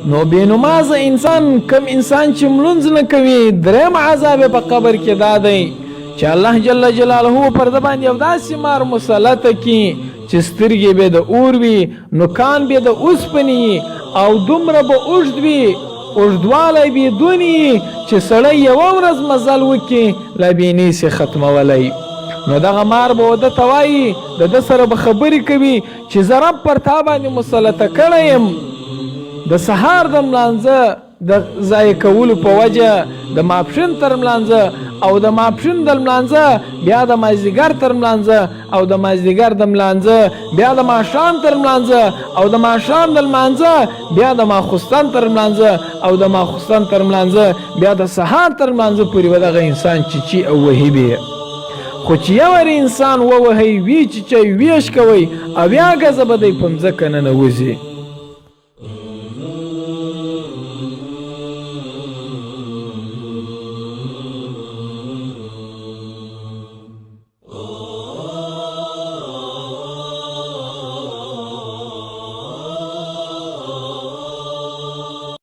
نو بېنمازه انسان کم انسان چې ملونځ نه کوي دریم عذاب په قبر کې دا دی چې الله جل جلاله پر ده باندې یو داسې مار مسلطه کي چې سترګې به د اور وي نوکان به د اوسپنې او دومره به اوږد وي اوږدوالی به دون وي چې سړی یوه ورځ مزل وکړي لا به یې نشي ختمولی نو دغه مار به ده ته وایي د ده سره به خبرې کوي چې زه رب پر تا باندې مسلطه کړی یم د سهار د ملانځه د ضایع کولو په وجه د ماپښین تر ملانځه او د ماپښین د ملانځه بیا د مازدیګر تر ملانځه او د مازدیګر د ملانځه بیا د ماښام تر ملانځه او د ماښام د ملانځه بیا د ماخوستن تر ملانځه او د ماخوستن تر ملانځه بیا د سهار تر ملانځه پورې به دغه انسان چیچي او وهي به خو چې یو انسان ووهئ وی چیچئ ویش کوئ او بیا ګزه به دی په مځکه ننوځي